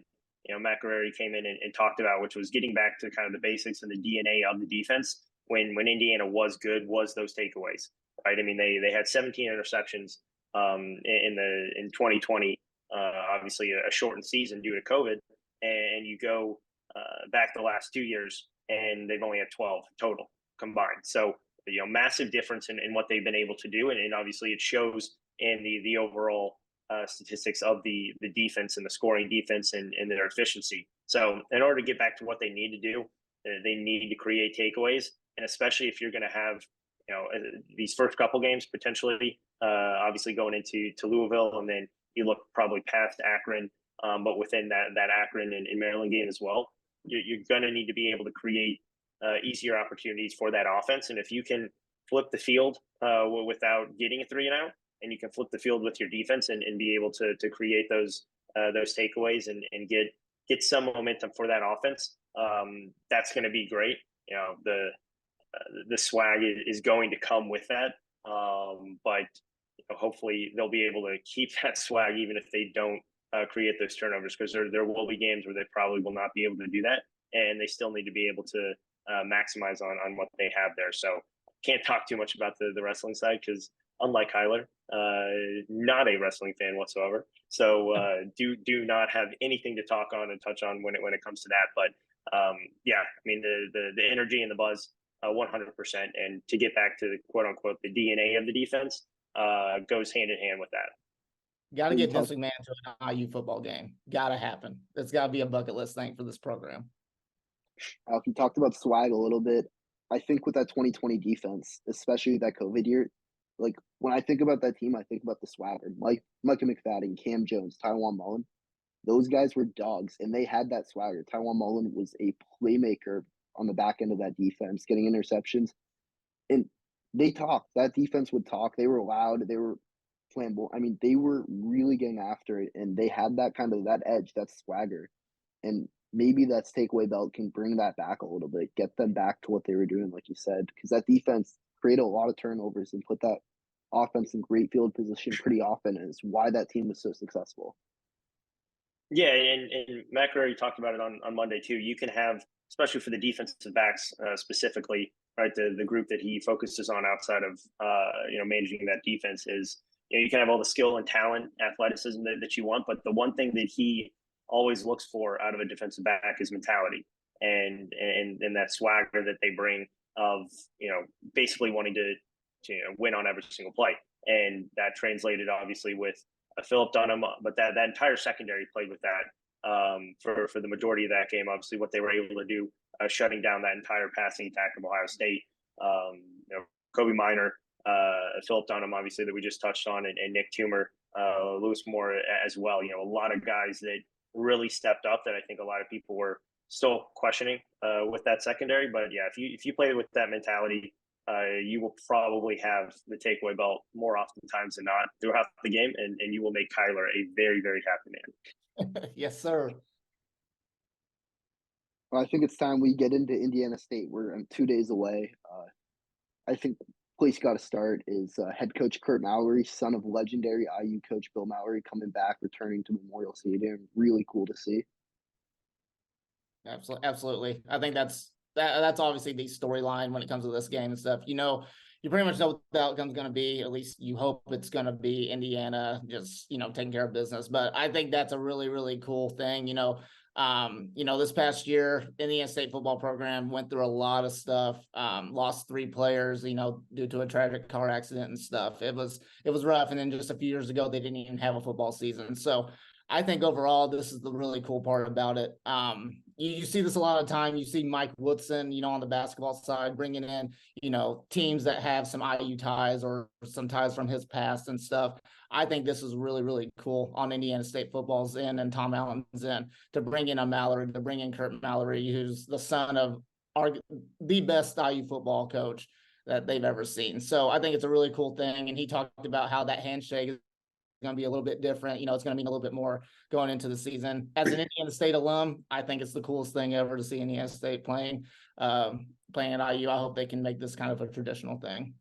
S3: McElroy came in and talked about, which was getting back to kind of the basics and the DNA of the defense. When Indiana was good, was those takeaways, right? I mean, they had 17 interceptions in 2020, obviously a shortened season due to COVID, and you go back the last 2 years, and they've only had 12 total combined. So massive difference in what they've been able to do, and obviously it shows in the overall statistics of the defense and the scoring defense and their efficiency. So in order to get back to what they need to do, they need to create takeaways, and especially if you're going to have these first couple games potentially, obviously going into Louisville, and then you look probably past Akron, but within that Akron and Maryland game as well, you're going to need to be able to create easier opportunities for that offense. And if you can flip the field without getting a 3-and-out, and you can flip the field with your defense and be able to create those takeaways and get some momentum for that offense, that's going to be great. The swag is going to come with that, but hopefully they'll be able to keep that swag even if they don't create those turnovers, because there will be games where they probably will not be able to do that, and they still need to be able to maximize on what they have there. So can't talk too much about the wrestling side, because unlike Kyler, not a wrestling fan whatsoever. So do not have anything to talk on and touch on when it comes to that. But yeah, I mean the energy and the buzz, 100%. And to get back to the quote unquote the DNA of the defense, goes hand in hand with that.
S4: Got to get Vince McMahon to an IU football game. Got to happen. It's got to be a bucket list thing for this program.
S2: Alec, you talked about swag a little bit. I think with that 2020 defense, especially that COVID year, like when I think about that team, I think about the swagger. Micah McFadden, Cam Jones, Tywone Mullen. Those guys were dogs, and they had that swagger. Tywone Mullen was a playmaker on the back end of that defense, getting interceptions. And they talked. That defense would talk. They were loud. They were flamboyant. I mean, they were really getting after it, and they had that kind of that edge, that swagger. And maybe that's takeaway belt can bring that back a little bit, get them back to what they were doing, like you said, because that defense created a lot of turnovers and put that offense in great field position pretty often, and it's why that team was so successful.
S3: Yeah, and Mac already talked about it on Monday too. You can have, especially for the defensive backs specifically, right? The group that he focuses on outside of managing that defense is, you can have all the skill and talent, athleticism that you want, but the one thing that he always looks for out of a defensive back is mentality and that swagger that they bring of basically wanting to win on every single play, and that translated obviously with Philip Dunham, but that entire secondary played with that for the majority of that game. Obviously, what they were able to do, shutting down that entire passing attack of Ohio State. Kobe Minor, Philip Dunham, obviously that we just touched on, and Nick Toomer, Lewis Moore as well. A lot of guys that really stepped up that I think a lot of people were still questioning with that secondary. But yeah, if you play with that mentality, you will probably have the takeaway belt more oftentimes than not throughout the game, and you will make Kyler a very, very happy man.
S4: Yes, sir.
S2: Well, I think it's time we get into Indiana State. We're 2 days away. I think place got to start is head coach Kurt Mallory, son of legendary IU coach Bill Mallory, coming back, returning to Memorial Stadium. Really cool to see.
S4: Absolutely. I think that's obviously the storyline when it comes to this game and stuff. You pretty much know what the outcome's going to be. At least you hope it's going to be Indiana just, taking care of business. But I think that's a really, really cool thing. This past year, Indiana State football program went through a lot of stuff, lost 3 players, due to a tragic car accident and stuff. It was rough. And then just a few years ago, they didn't even have a football season. So I think overall, this is the really cool part about it. You see this a lot of time. You see Mike Woodson, on the basketball side, bringing in, teams that have some IU ties or some ties from his past and stuff. I think this is really, really cool on Indiana State football's end and Tom Allen's end to bring in a Mallory, to bring in Kurt Mallory, who's the son of the best IU football coach that they've ever seen. So I think it's a really cool thing. And he talked about how that handshake is going to be a little bit different. It's going to mean a little bit more going into the season. As an Indiana State alum, I think it's the coolest thing ever to see Indiana State playing at IU. I hope they can make this kind of a traditional thing.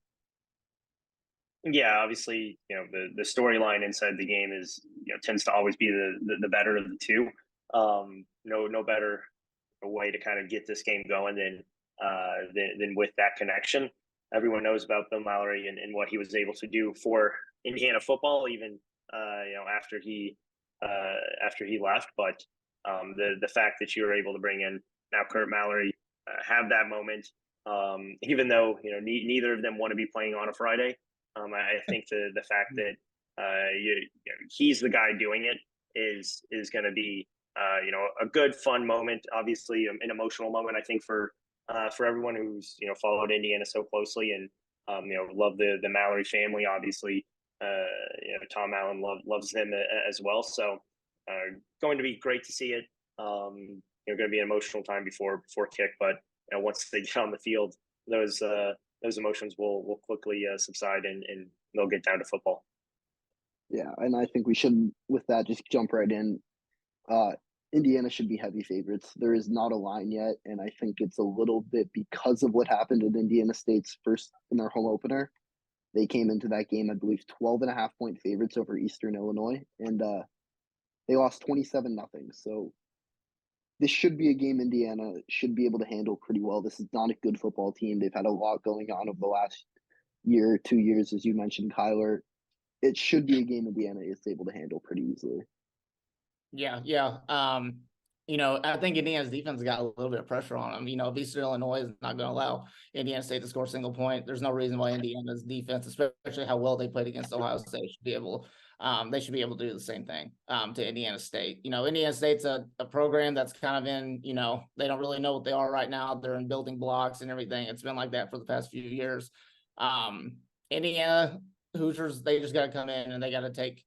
S3: Yeah, obviously, the storyline inside the game is, tends to always be the better of the two. No better way to kind of get this game going than with that connection. Everyone knows about Bill Mallory and what he was able to do for Indiana football, even after he left. But the fact that you were able to bring in now Kurt Mallory, have that moment, even though neither of them want to be playing on a Friday. I think the fact that he's the guy doing it is going to be a good fun moment. Obviously, an emotional moment. I think for everyone who's followed Indiana so closely and love the Mallory family. Obviously, Tom Allen loves them as well. So going to be great to see it. Going to be an emotional time before kick, but once they get on the field, those emotions will quickly subside and they'll get down to football.
S2: Yeah, and I think we should, with that, just jump right in. Indiana should be heavy favorites. There is not a line yet, and I think it's a little bit because of what happened at Indiana State's first in their home opener. They came into that game, I believe, 12.5-point favorites over Eastern Illinois, and they lost 27-0. So this should be a game Indiana should be able to handle pretty well. This is not a good football team. They've had a lot going on over the last year, 2 years, as you mentioned, Kyler. It should be a game Indiana is able to handle pretty easily.
S4: Yeah. I think Indiana's defense got a little bit of pressure on them. If Eastern Illinois is not going to allow Indiana State to score a single point, there's no reason why Indiana's defense, especially how well they played against Ohio State, should be able to do the same thing to Indiana State. Indiana State's a program that's kind of in, they don't really know what they are right now. They're in building blocks and everything. It's been like that for the past few years. Indiana Hoosiers, they just got to come in and they got to take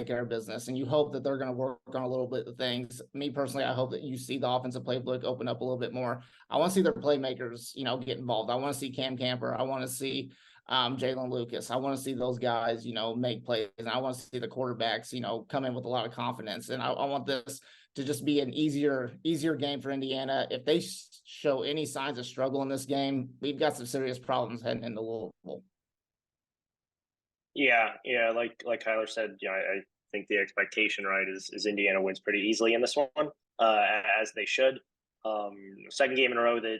S4: care of business, and you hope that they're going to work on a little bit of things. Me personally, I hope that you see the offensive playbook open up a little bit more. I want to see their playmakers, get involved. I want to see Cam Camper. I want to see Jalen Lucas. I want to see those guys, make plays, and I want to see the quarterbacks, come in with a lot of confidence. And I want this to just be an easier game for Indiana. If they show any signs of struggle in this game, we've got some serious problems heading into Louisville.
S3: Yeah, like Kyler said, I think the expectation, right, is Indiana wins pretty easily in this one, as they should. Second game in a row that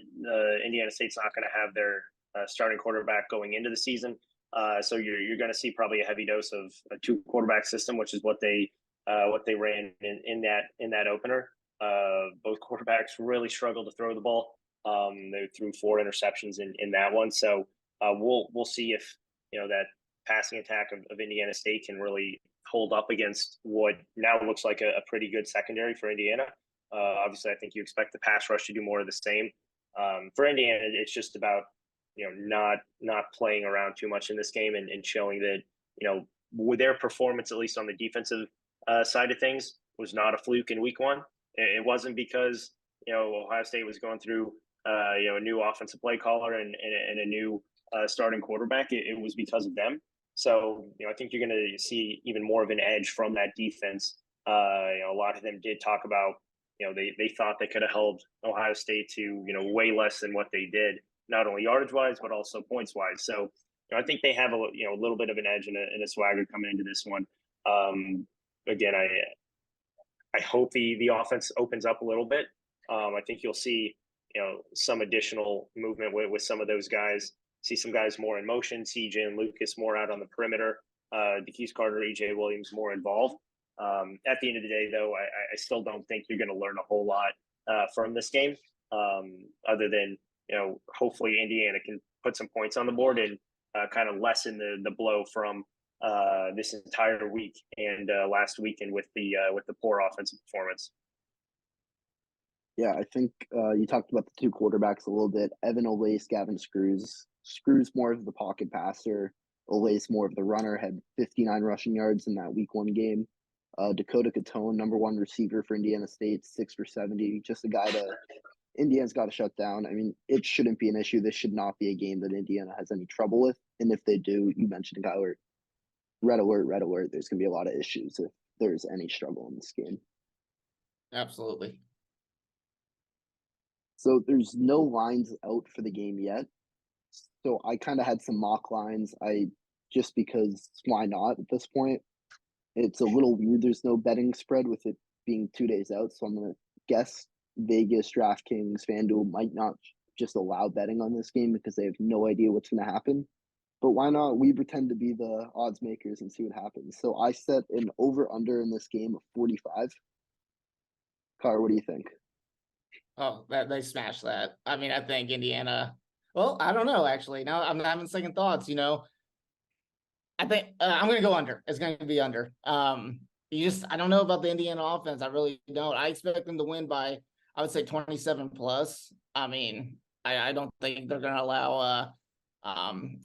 S3: Indiana State's not going to have their starting quarterback going into the season, so you're going to see probably a heavy dose of a 2-quarterback system, which is what they ran in that opener. Both quarterbacks really struggled to throw the ball. They threw 4 interceptions in that one, so we'll see if that passing attack of Indiana State can really hold up against what now looks like a pretty good secondary for Indiana. Obviously, I think you expect the pass rush to do more of the same. For Indiana, it's just about not playing around too much in this game and showing that with their performance, at least on the defensive side of things, was not a fluke in week 1. It wasn't because Ohio State was going through a new offensive play caller and a new starting quarterback. It was because of them. So, I think you're going to see even more of an edge from that defense. A lot of them did talk about, they thought they could have held Ohio State to, way less than what they did, not only yardage wise, but also points wise. So, I think they have a little bit of an edge and a swagger coming into this one. Again, I hope the offense opens up a little bit. I think you'll see, some additional movement with some of those guys. See some guys more in motion, CJ and Lucas more out on the perimeter, DeKeys Carter, EJ Williams more involved. At the end of the day, though, I still don't think you're going to learn a whole lot from this game, other than, hopefully Indiana can put some points on the board and kind of lessen the blow from this entire week and last weekend with the poor offensive performance.
S2: Yeah, I think you talked about the 2 quarterbacks a little bit. Evan Olace, Gavin Screws. Screws more of the pocket passer. Olace more of the runner, had 59 rushing yards in that week 1 game. Dakota Catone, number 1 receiver for Indiana State, 6 for 70. Just a guy Indiana's got to shut down. I mean, it shouldn't be an issue. This should not be a game that Indiana has any trouble with. And if they do, you mentioned Kyler, red alert, there's going to be a lot of issues if there's any struggle in this game.
S4: Absolutely.
S2: So there's no lines out for the game yet. So I kind of had some mock lines. Just because why not at this point? It's a little weird. There's no betting spread with it being 2 days out. So I'm going to guess Vegas, DraftKings, FanDuel might not just allow betting on this game because they have no idea what's going to happen. But why not we pretend to be the odds makers and see what happens? So I set an over-under in this game of 45. Car, what do you think?
S4: Oh, they smashed that. I mean, I think Indiana. Well, I don't know, actually. Now I'm having second thoughts. I think I'm going to go under. It's going to be under. I don't know about the Indiana offense. I really don't. I expect them to win by, I would say, 27 plus. I mean, I don't think they're going to allow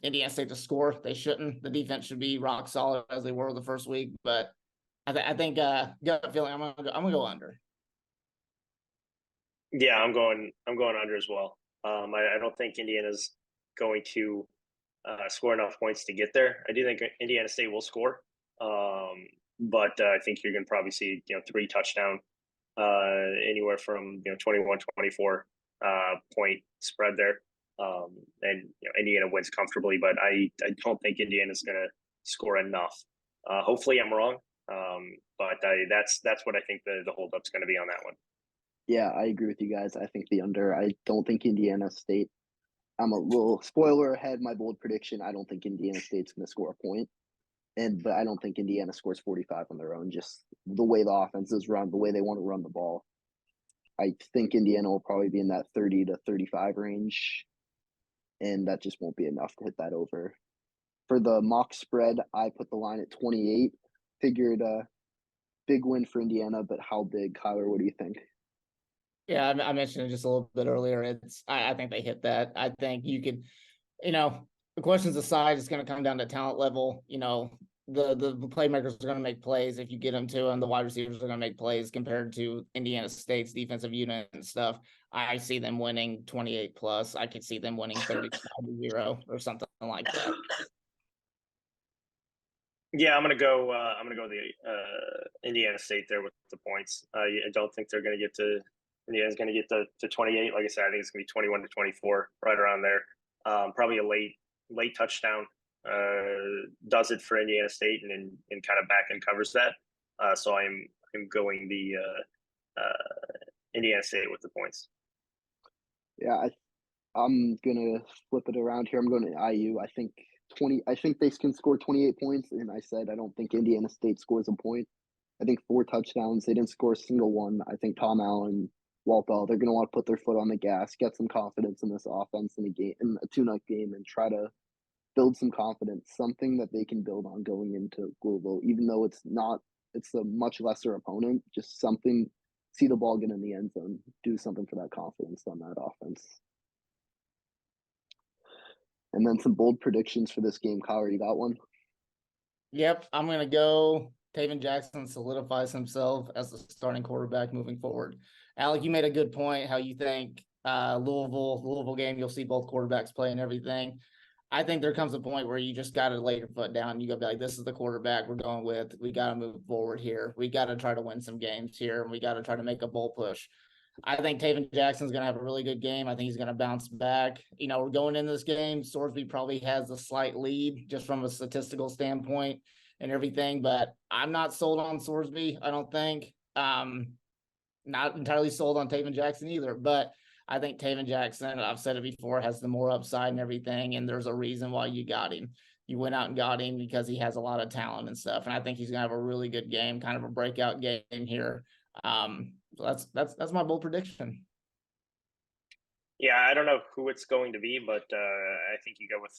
S4: Indiana State to score. They shouldn't. The defense should be rock solid as they were the first week. But I think gut feeling, I'm gonna go under.
S3: Yeah, I'm going under as well. I don't think Indiana's going to score enough points to get there. I do think Indiana State will score, but I think you're going to probably see 3 touchdown, anywhere from 21-24 point spread there, and Indiana wins comfortably. But I don't think Indiana's going to score enough. Hopefully, I'm wrong, but that's what I think the holdup's going to be on that one.
S2: Yeah, I agree with you guys. I think the under. I don't think Indiana State. I'm a little spoiler ahead. My bold prediction. I don't think Indiana State's going to score a point, but I don't think Indiana scores 45 on their own. Just the way the offense is run, the way they want to run the ball. I think Indiana will probably be in that 30 to 35 range, and that just won't be enough to hit that over. For the mock spread, I put the line at 28. Figured a big win for Indiana, but how big, Kyler? What do you think?
S4: Yeah, I mentioned it just a little bit earlier. I think they hit that. I think you could, the questions aside, it's going to come down to talent level. the playmakers are going to make plays if you get them to, and the wide receivers are going to make plays compared to Indiana State's defensive unit and stuff. I see them winning 28 plus. I could see them winning 35-0 or something like that.
S3: Yeah, I'm gonna go. The Indiana State there with the points. I don't think they're gonna get to. Indiana's gonna get to 28. Like I said, I think it's gonna be 21-24, right around there. Probably a late touchdown does it for Indiana State, and kind of back and covers that. So I'm going the Indiana State with the points.
S2: Yeah, I'm gonna flip it around here. I'm going to IU. I think they can score 28 points, and I said I don't think Indiana State scores a point. I think 4 touchdowns. They didn't score a single one. I think Tom Allen, Walt Bell, they're going to want to put their foot on the gas, get some confidence in this offense in a tune-up game, and try to build some confidence, something that they can build on going into Louisville, even though it's a much lesser opponent. Just something, see the ball get in the end zone, do something for that confidence on that offense. And then some bold predictions for this game. Kyle, you got one?
S4: Yep, I'm going to go Taven Jackson solidifies himself as the starting quarterback moving forward. Alec, you made a good point, how you think Louisville game, you'll see both quarterbacks play and everything. I think there comes a point where you just got to lay your foot down. You got to be like, this is the quarterback we're going with. We got to move forward here. We got to try to win some games here, and we got to try to make a bold push. I think Taven Jackson's going to have a really good game. I think he's going to bounce back. We're going into this game. Sorsby probably has a slight lead just from a statistical standpoint and everything, but I'm not sold on Sorsby, I don't think. Not entirely sold on Taven Jackson either, but I think Taven Jackson, I've said it before, has the more upside and everything, and there's a reason why you got him. You went out and got him because he has a lot of talent and stuff, and I think he's going to have a really good game, kind of a breakout game here. So that's my bold prediction.
S3: Yeah, I don't know who it's going to be, but I think you go with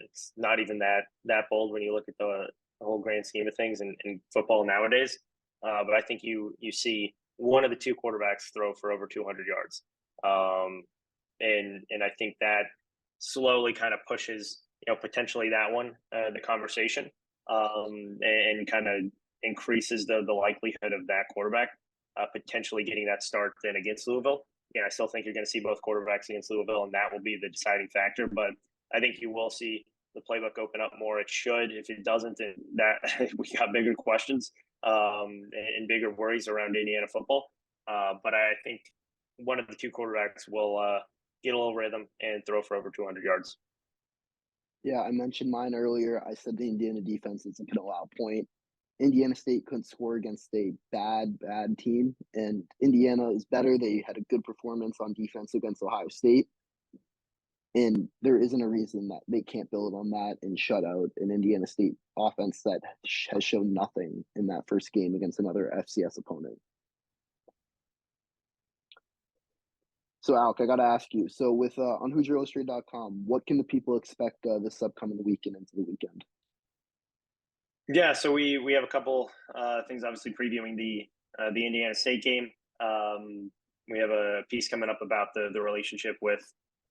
S3: it's not even that bold when you look at the whole grand scheme of things in football nowadays. But I think you see one of the two quarterbacks throw for over 200 yards, and I think that slowly kind of pushes potentially that one the conversation, and kind of increases the likelihood of that quarterback potentially getting that start then against Louisville. Yeah, I still think you're going to see both quarterbacks against Louisville, and that will be the deciding factor. But I think you will see the playbook open up more. It should. If it doesn't, then that we got bigger questions and bigger worries around Indiana football. But I think one of the two quarterbacks will get a little rhythm and throw for over 200 yards.
S2: Yeah, I mentioned mine earlier. I said the Indiana defense isn't going to allow a point. Indiana State couldn't score against a bad team, and Indiana is better. They had a good performance on defense against Ohio State, and there isn't a reason that they can't build on that and shut out an Indiana State offense that has shown nothing in that first game against another FCS opponent. So, Alec, I got to ask you. So, with on HoosierIllustrated.com, what can the people expect this upcoming weekend into the weekend?
S3: Yeah, so we have a couple things, obviously previewing the Indiana State game. We have a piece coming up about the relationship with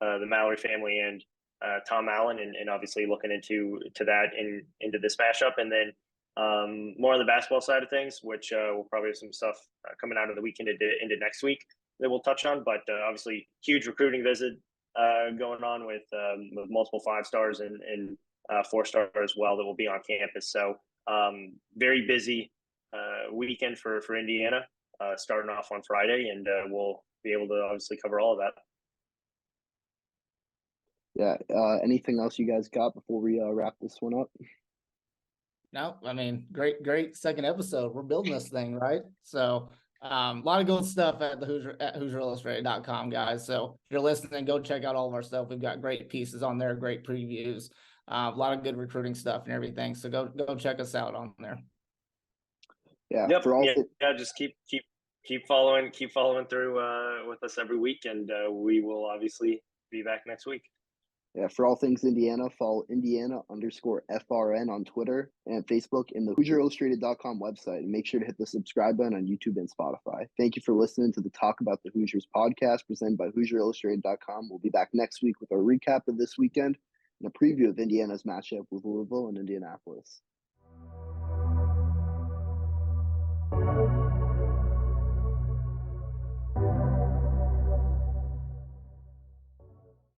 S3: the Mallory family and Tom Allen, and obviously looking into that into this mashup, and then more on the basketball side of things, which we'll probably have some stuff coming out of the weekend into next week that we'll touch on. But obviously, huge recruiting visit going on with multiple 5-stars and 4-star as well that will be on campus. So very busy weekend for Indiana, starting off on Friday, and we'll be able to obviously cover all of that.
S2: Yeah. Anything else you guys got before we wrap this one up?
S4: No, I mean, great second episode. We're building this thing, right? So a lot of good stuff at HoosierIllustrated.com, guys. So if you're listening, go check out all of our stuff. We've got great pieces on there, great previews, a lot of good recruiting stuff and everything. So go check us out on there.
S2: Yeah.
S3: Yep.
S2: For all
S3: just keep following through with us every week, and we will obviously be back next week.
S2: Yeah, for all things Indiana, follow Indiana_FRN on Twitter and Facebook and the HoosierIllustrated.com website. And make sure to hit the subscribe button on YouTube and Spotify. Thank you for listening to the Talk About the Hoosiers podcast presented by HoosierIllustrated.com. We'll be back next week with a recap of this weekend and a preview of Indiana's matchup with Louisville and Indianapolis.